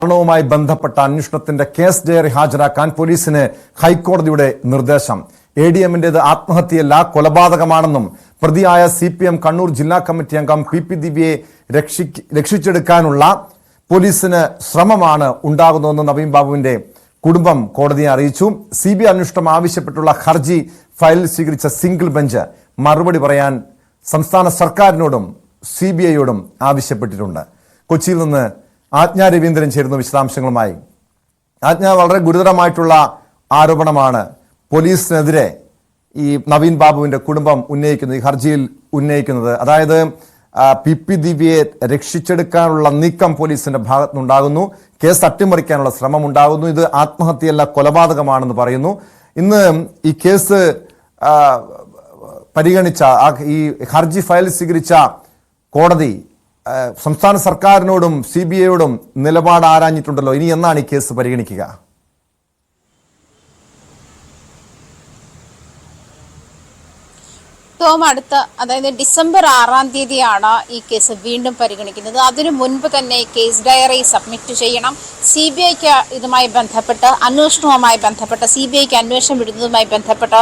മരണവുമായി ബന്ധപ്പെട്ട അന്വേഷണത്തിന്റെ കേസ് ഡയറി ഹാജരാക്കാൻ പോലീസിന് ഹൈക്കോടതിയുടെ നിർദ്ദേശം. ADMന്റേത് ആത്മഹത്യയല്ല, കൊലപാതകമാണെന്നും പ്രതിയായ CPM കണ്ണൂർ ജില്ലാ കമ്മിറ്റി അംഗം PP ദിവ്യയെ രക്ഷിച്ചെടുക്കാനുള്ള പോലീസിന് ശ്രമമാണ് ഉണ്ടാകുന്നതെന്ന് നവീൻ ബാബുവിന്റെ കുടുംബം കോടതിയെ അറിയിച്ചു. CBI അന്വേഷണം ആവശ്യപ്പെട്ടുള്ള ഹർജി ഫയലിൽ സ്വീകരിച്ച സിംഗിൾ ബെഞ്ച് മറുപടി പറയാൻ സംസ്ഥാന സർക്കാരിനോടും CBIയോടും ആവശ്യപ്പെട്ടിട്ടുണ്ട്. കൊച്ചിയിൽ നിന്ന് ആജ്ഞ രവീന്ദ്രൻ ചേരുന്നു വിശദാംശങ്ങളുമായി. ആജ്ഞ, വളരെ ഗുരുതരമായിട്ടുള്ള ആരോപണമാണ് പോലീസിനെതിരെ ഈ നവീൻ ബാബുവിന്റെ കുടുംബം ഉന്നയിക്കുന്നത്, ഈ ഹർജിയിൽ ഉന്നയിക്കുന്നത്. അതായത് PP ദിവ്യയെ രക്ഷിച്ചെടുക്കാനുള്ള നീക്കം പോലീസിന്റെ ഭാഗത്തുനിന്നുണ്ടാകുന്നു, കേസ് അട്ടിമറിക്കാനുള്ള ശ്രമം ഉണ്ടാകുന്നു, ഇത് ആത്മഹത്യയല്ല കൊലപാതകമാണെന്ന് പറയുന്നു. ഇന്ന് ഈ കേസ് പരിഗണിച്ച ഈ ഹർജി ഫയൽ സ്വീകരിച്ച കോടതി സംസ്ഥാന സർക്കാരിനോടും CBIയോടും നിലപാട് ആരാഞ്ഞിട്ടുണ്ടല്ലോ. ഇനി എന്നാണ് ഈ കേസ് പരിഗണിക്കുക? അടുത്ത അതായത് ഡിസംബർ 6-ാം തീയതിയാണ് ഈ കേസ് വീണ്ടും പരിഗണിക്കുന്നത്. അതിനു മുൻപ് തന്നെ കേസ് ഡയറി സബ്മിറ്റ് ചെയ്യണം. CBIക്ക് ഇതുമായി ബന്ധപ്പെട്ട് അന്വേഷണവുമായി ബന്ധപ്പെട്ട് CBIക്ക് അന്വേഷണം വിടുന്നതുമായി ബന്ധപ്പെട്ട്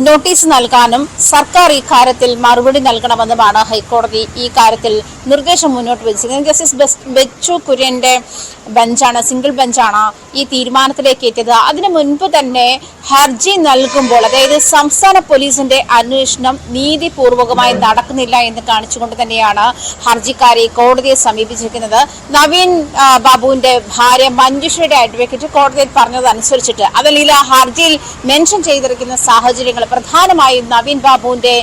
നോട്ടീസ് നൽകാനും സർക്കാർ ഈ കാര്യത്തിൽ മറുപടി നൽകണമെന്നുമാണ് ഹൈക്കോടതി ഈ കാര്യത്തിൽ നിർദ്ദേശം മുന്നോട്ട് വെച്ചിരിക്കുന്നത്. ജസ്റ്റിസ് ബെച്ചു കുര്യന്റെ ബെഞ്ചാണ്, സിംഗിൾ ബെഞ്ചാണ് ഈ തീരുമാനത്തിലേക്ക് എത്തിയത്. അതിനു മുൻപ് തന്നെ ഹർജി നൽകുമ്പോൾ, അതായത് സംസ്ഥാന പോലീസിന്റെ അന്വേഷണം നീതിപൂർവകമായി നടക്കുന്നില്ല എന്ന് കാണിച്ചുകൊണ്ട് തന്നെയാണ് ഹർജിക്കാരി കോടതിയെ സമീപിച്ചിരിക്കുന്നത്. നവീൻ ബാബുവിന്റെ ഭാര്യ മഞ്ജുഷയുടെ അഡ്വക്കേറ്റ് കോടതിയിൽ പറഞ്ഞതനുസരിച്ചിട്ട്, അതല്ലെങ്കിൽ ഹർജിയിൽ മെൻഷൻ ചെയ്തിരിക്കുന്ന സാഹചര്യങ്ങൾ പ്രധാനമായും നവീൻ ബാബുവിന്റെ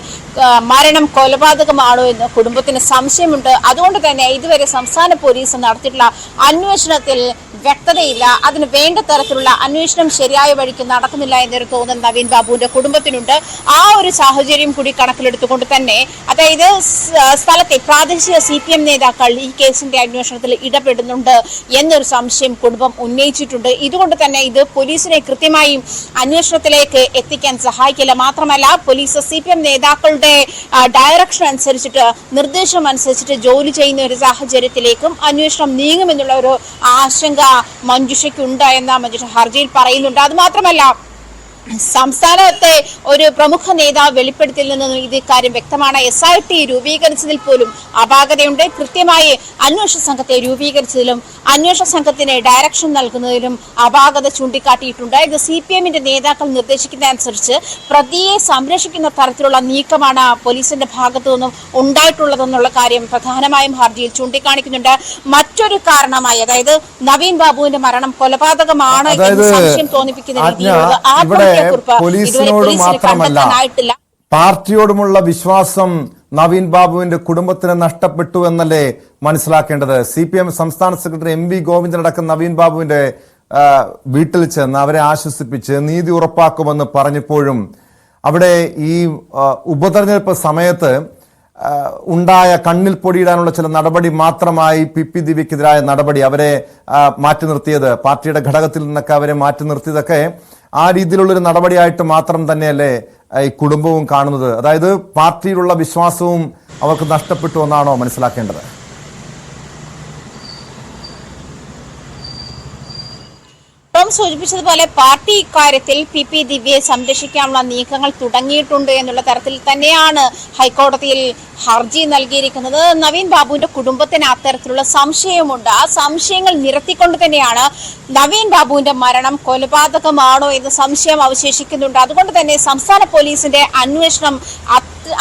മരണം കൊലപാതകമാണോ എന്ന് കുടുംബത്തിന് സംശയമുണ്ട്. അതുകൊണ്ട് തന്നെ ഇതുവരെ സംസ്ഥാന പോലീസ് നടത്തിയിട്ടുള്ള അന്വേഷണത്തിൽ വ്യക്തതയില്ല, അതിന് വേണ്ട തരത്തിലുള്ള അന്വേഷണം ശരിയായ വഴിക്ക് നടക്കുന്നില്ല എന്നൊരു തോന്നൽ നവീൻ ബാബുവിന്റെ കുടുംബത്തിനുണ്ട്. ആ ഒരു സാഹചര്യം കൂടി കണക്കിലെടുത്തുകൊണ്ട് തന്നെ, അതായത് സ്ഥലത്തെ പ്രാദേശിക CPM നേതാക്കൾ ഈ കേസിന്റെ അന്വേഷണത്തിൽ ഇടപെടുന്നുണ്ട് എന്നൊരു സംശയം കുടുംബം ഉന്നയിച്ചിട്ടുണ്ട്. ഇതുകൊണ്ട് തന്നെ ഇത് പോലീസിനെ കൃത്യമായി അന്വേഷണത്തിലേക്ക് എത്തിക്കാൻ സഹായിക്കില്ല. മാത്രമല്ല, പോലീസ് CPM നേതാക്കളുടെ ഡയറക്ഷൻ അനുസരിച്ചിട്ട്, നിർദ്ദേശം അനുസരിച്ചിട്ട് ജോലി ചെയ്യുന്ന ഒരു സാഹചര്യത്തിലേക്കും അന്വേഷണം നീങ്ങുമെന്നുള്ള ഒരു ആശങ്ക മഞ്ജുഷയ്ക്കുണ്ട് എന്ന് മഞ്ജുഷ ഹർജിയിൽ പറയുന്നുണ്ട്. അത് മാത്രമല്ല, സംസ്ഥാനത്തെ ഒരു പ്രമുഖ നേതാവ് വെളിപ്പെടുത്തിൽ നിന്നും ഇത് കാര്യം വ്യക്തമാണ്. SIT രൂപീകരിച്ചതിൽ പോലും അപാകതയുണ്ട്. കൃത്യമായി അന്വേഷണ സംഘത്തെ രൂപീകരിച്ചതിലും അന്വേഷണ സംഘത്തിന് ഡയറക്ഷൻ നൽകുന്നതിലും അപാകത ചൂണ്ടിക്കാട്ടിയിട്ടുണ്ട്. ഇത് CPMന്റെ നേതാക്കൾ നിർദ്ദേശിക്കുന്നതനുസരിച്ച് പ്രതിയെ സംരക്ഷിക്കുന്ന തരത്തിലുള്ള നീക്കമാണ് പോലീസിന്റെ ഭാഗത്തു നിന്നും ഉണ്ടായിട്ടുള്ളതെന്നുള്ള കാര്യം പ്രധാനമായും ഹർജിയിൽ ചൂണ്ടിക്കാണിക്കുന്നുണ്ട്. മറ്റൊരു കാരണമായി, അതായത് നവീൻ ബാബുവിന്റെ മരണം കൊലപാതകമാണ് എന്ന് സംശയം തോന്നിപ്പിക്കുന്ന രീതിയിലുള്ള പോലീസിനോട് മാത്രമല്ല, പാർട്ടിയോടുമുള്ള വിശ്വാസം നവീൻ ബാബുവിന്റെ കുടുംബത്തിന് നഷ്ടപ്പെട്ടു എന്നല്ലേ മനസ്സിലാക്കേണ്ടത്? CPM സംസ്ഥാന സെക്രട്ടറി MV ഗോവിന്ദനടക്കം നവീൻ ബാബുവിന്റെ വീട്ടിൽ ചെന്ന് അവരെ ആശ്വസിപ്പിച്ച് നീതി ഉറപ്പാക്കുമെന്ന് പറഞ്ഞപ്പോഴും അവിടെ ഈ ഉപതെരഞ്ഞെടുപ്പ് സമയത്ത് ഉണ്ടായ കണ്ണിൽ പൊടിയിടാനുള്ള ചില നടപടി മാത്രമായി PP ദിവ്യക്കെതിരായ നടപടി, അവരെ മാറ്റി നിർത്തിയത്, പാർട്ടിയുടെ ഘടകത്തിൽ നിന്നൊക്കെ അവരെ മാറ്റി നിർത്തിയതൊക്കെ ആ രീതിയിലുള്ളൊരു നടപടിയായിട്ട് മാത്രം തന്നെയല്ലേ ഈ കുടുംബവും കാണുന്നത്? അതായത് പാർട്ടിയിലുള്ള വിശ്വാസവും അവർക്ക് നഷ്ടപ്പെട്ടു എന്നാണോ മനസ്സിലാക്കേണ്ടത്? സൂചിപ്പിച്ചതുപോലെ പാർട്ടി ഇക്കാര്യത്തിൽ PP ദിവ്യയെ സംരക്ഷിക്കാനുള്ള നീക്കങ്ങൾ തുടങ്ങിയിട്ടുണ്ട് എന്നുള്ള തരത്തിൽ തന്നെയാണ് ഹൈക്കോടതിയിൽ ഹർജി നൽകിയിരിക്കുന്നത്. നവീൻ ബാബുവിന്റെ കുടുംബത്തിന് അത്തരത്തിലുള്ള സംശയമുണ്ട്. ആ സംശയങ്ങൾ നിരത്തിക്കൊണ്ട് തന്നെയാണ് നവീൻ ബാബുവിന്റെ മരണം കൊലപാതകമാണോ എന്ന് സംശയം അവശേഷിക്കുന്നുണ്ട്. അതുകൊണ്ട് തന്നെ സംസ്ഥാന പോലീസിന്റെ അന്വേഷണം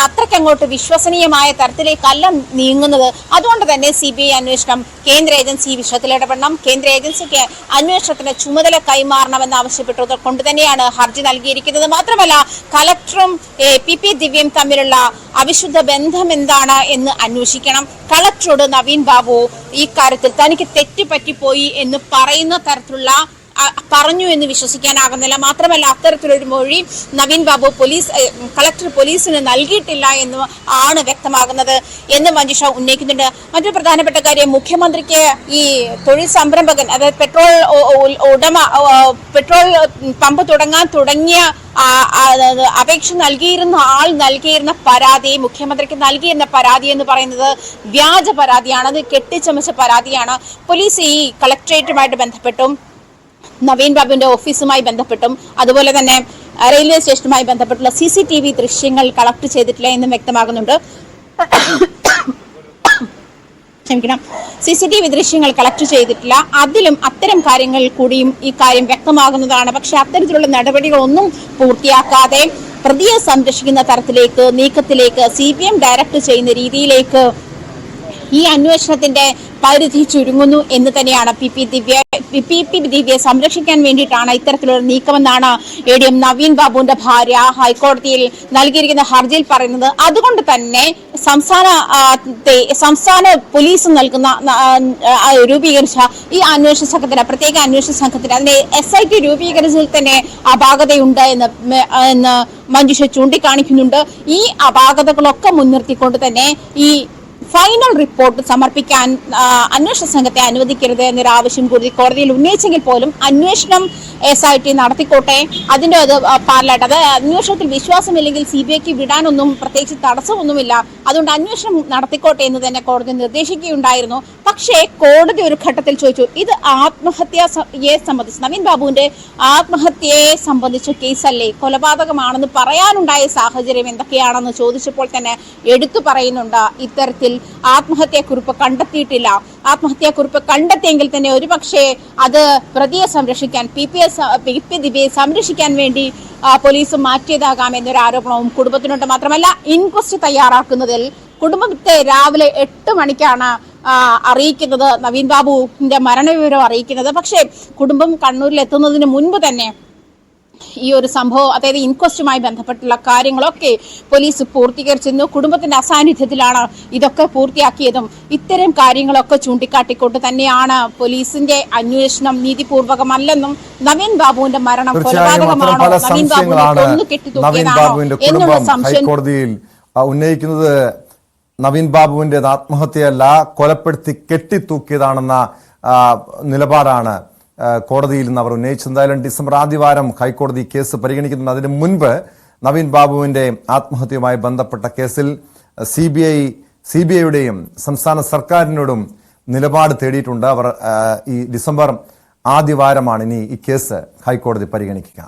അത്രയ്ക്കങ്ങോട്ട് വിശ്വസനീയമായ തരത്തിലേക്കല്ല നീങ്ങുന്നത്. അതുകൊണ്ട് തന്നെ CBI അന്വേഷണം കേന്ദ്ര ഏജൻസി ഈ വിഷയത്തിൽ ഇടപെടണം, കേന്ദ്ര ഏജൻസിക്ക് അന്വേഷണത്തിന് ചുമതല കൈമാറണമെന്ന് ആവശ്യപ്പെട്ടത് കൊണ്ട് തന്നെയാണ് ഹർജി നൽകിയിരിക്കുന്നത്. മാത്രമല്ല, കളക്ടറും PP ദിവ്യയും തമ്മിലുള്ള അവിശുദ്ധ ബന്ധം എന്താണ് എന്ന് അന്വേഷിക്കണം. കളക്ടറോട് നവീൻ ബാബു ഈ കാര്യത്തിൽ തനിക്ക് തെറ്റുപറ്റിപ്പോയി എന്ന് പറയുന്ന തരത്തിലുള്ള പറഞ്ഞു എന്ന് വിശ്വസിക്കാനാകുന്നില്ല. മാത്രമല്ല അത്തരത്തിലൊരു മൊഴി നവീൻ ബാബു കളക്ടർ പോലീസിന് നൽകിയിട്ടില്ല എന്ന് ആണ് വ്യക്തമാകുന്നത് എന്ന് മഞ്ജുഷ ഉന്നയിക്കുന്നുണ്ട്. മറ്റൊരു പ്രധാനപ്പെട്ട കാര്യം, മുഖ്യമന്ത്രിക്ക് ഈ തൊഴിൽ സംരംഭകൻ, അതായത് പെട്രോൾ പമ്പ് തുടങ്ങിയ അപേക്ഷ നൽകിയിരുന്ന പരാതി, മുഖ്യമന്ത്രിക്ക് നൽകിയിരുന്ന പരാതി എന്ന് പറയുന്നത് വ്യാജ പരാതിയാണ്. അത് കെട്ടിച്ചമച്ച പരാതിയാണ്. പോലീസ് ഈ കളക്ടറേറ്റുമായിട്ട് ബന്ധപ്പെട്ടും നവീൻ ബാബുവിന്റെ ഓഫീസുമായി ബന്ധപ്പെട്ടും അതുപോലെ തന്നെ റെയിൽവേ സ്റ്റേഷനുമായി ബന്ധപ്പെട്ടുള്ള CCTV ദൃശ്യങ്ങൾ കളക്ട് ചെയ്തിട്ടില്ല എന്നും വ്യക്തമാകുന്നുണ്ട്. ക്ഷമിക്കണം, CCTV ദൃശ്യങ്ങൾ കളക്ട് ചെയ്തിട്ടില്ല. അതിലും അത്തരം കാര്യങ്ങൾ കൂടിയും ഈ കാര്യം വ്യക്തമാകുന്നതാണ്. പക്ഷെ അത്തരത്തിലുള്ള നടപടികളൊന്നും പൂർത്തിയാക്കാതെ പ്രതിയെ സംരക്ഷിക്കുന്ന നീക്കത്തിലേക്ക് CPM ഡയറക്ട് ചെയ്യുന്ന രീതിയിലേക്ക് ഈ അന്വേഷണത്തിന്റെ പരിധി ചുരുങ്ങുന്നു എന്ന് തന്നെയാണ്. PP ദിവ്യയെ സംരക്ഷിക്കാൻ വേണ്ടിയിട്ടാണ് ഇത്തരത്തിലുള്ള നീക്കമെന്നാണ് ADM നവീൻ ബാബുവിന്റെ ഭാര്യ ഹൈക്കോടതിയിൽ നൽകിയിരിക്കുന്ന ഹർജിയിൽ പറയുന്നത്. അതുകൊണ്ട് തന്നെ സംസ്ഥാന പോലീസ് രൂപീകരിച്ച ഈ അന്വേഷണ സംഘത്തിന്, പ്രത്യേക അന്വേഷണ സംഘത്തിന്, അതിന്റെ SIT രൂപീകരിച്ചതിൽ തന്നെ അപാകതയുണ്ട് എന്ന് മഞ്ജുഷ ചൂണ്ടിക്കാണിക്കുന്നുണ്ട്. ഈ അപാകതകളൊക്കെ മുൻനിർത്തിക്കൊണ്ട് തന്നെ ഈ ഫൈനൽ റിപ്പോർട്ട് സമർപ്പിക്കാൻ അന്വേഷണ സംഘത്തെ അനുവദിക്കരുത് എന്നൊരു ആവശ്യം കൂടി കോടതിയിൽ ഉന്നയിച്ചെങ്കിൽ പോലും അന്വേഷണം SIT നടത്തിക്കോട്ടെ, അതിൻ്റെ പാർലമെന്റ്, അത് അന്വേഷണത്തിൽ വിശ്വാസമില്ലെങ്കിൽ CBIക്ക് വിടാനൊന്നും പ്രത്യേകിച്ച് തടസ്സമൊന്നുമില്ല, അതുകൊണ്ട് അന്വേഷണം നടത്തിക്കോട്ടെ എന്ന് തന്നെ കോടതി നിർദ്ദേശിക്കുകയുണ്ടായിരുന്നു. പക്ഷേ കോടതി ഒരു ഘട്ടത്തിൽ ചോദിച്ചു, ഇത് ആത്മഹത്യയെ സംബന്ധിച്ച്, നവീൻ ബാബുവിന്റെ ആത്മഹത്യയെ സംബന്ധിച്ച കേസല്ലേ, കൊലപാതകമാണെന്ന് പറയാനുണ്ടായ സാഹചര്യം എന്തൊക്കെയാണെന്ന് ചോദിച്ചപ്പോൾ തന്നെ എടുത്തു പറയുന്നുണ്ട്, ഇത്തരത്തിൽ ആത്മഹത്യാക്കുറിപ്പ് കണ്ടെത്തിയിട്ടില്ല. ആത്മഹത്യാക്കുറിപ്പ് കണ്ടെത്തിയെങ്കിൽ തന്നെ ഒരുപക്ഷെ അത് പ്രതിയെ സംരക്ഷിക്കാൻ, PP ദിവ്യയെ സംരക്ഷിക്കാൻ വേണ്ടി പോലീസ് മാറ്റിയതാകാം എന്നൊരു ആരോപണവും കുടുംബത്തിനുണ്ട്. മാത്രമല്ല ഇൻക്വസ്റ്റ് തയ്യാറാക്കുന്നതിൽ കുടുംബത്തെ രാവിലെ 8 മണിക്കാണ് അറിയിക്കുന്നത്, നവീൻ ബാബുവിന്റെ മരണവിവരം അറിയിക്കുന്നത്. പക്ഷേ കുടുംബം കണ്ണൂരിൽ എത്തുന്നതിന് മുൻപ് തന്നെ ഈ ഒരു സംഭവം, അതായത് ഇൻക്വസ്റ്റുമായി ബന്ധപ്പെട്ടുള്ള കാര്യങ്ങളൊക്കെ പോലീസ് പൂർത്തീകരിച്ചിരുന്നു. കുടുംബത്തിന്റെ അസാന്നിധ്യത്തിലാണ് ഇതൊക്കെ പൂർത്തിയാക്കിയതും. ഇത്തരം കാര്യങ്ങളൊക്കെ ചൂണ്ടിക്കാട്ടിക്കൊണ്ട് തന്നെയാണ് പോലീസിന്റെ അന്വേഷണം നീതിപൂർവകമല്ലെന്നും നവീൻ ബാബുവിന്റെ മരണം കൊലപാതകമാണോ, നവീൻ ബാബുവിനെ കൊന്നു കെട്ടിത്തൂക്കിയതാണോ എന്നുള്ള സംശയം കോടതിയിൽ ഉന്നയിക്കുന്നത്. നവീൻ ബാബുവിന്റെ ആത്മഹത്യയല്ല, കൊലപ്പെടുത്തി കെട്ടിത്തൂക്കിയതാണെന്ന നിലപാടാണ് കോടതിയിൽ നിന്ന് അവർ ഉന്നയിച്ചത്. എന്തായാലും ഡിസംബർ ആദ്യവാരം ഹൈക്കോടതി കേസ് പരിഗണിക്കുന്നു. അതിന് മുൻപ് നവീൻ ബാബുവിന്റെ ആത്മഹത്യയുമായി ബന്ധപ്പെട്ട കേസിൽ CBIയുടെയും സംസ്ഥാന സർക്കാരിനോടും നിലപാട് തേടിയിട്ടുണ്ട്. അവർ ഈ ഡിസംബർ ആദ്യവാരമാണ് ഇനി ഈ കേസ് ഹൈക്കോടതി പരിഗണിക്കുക.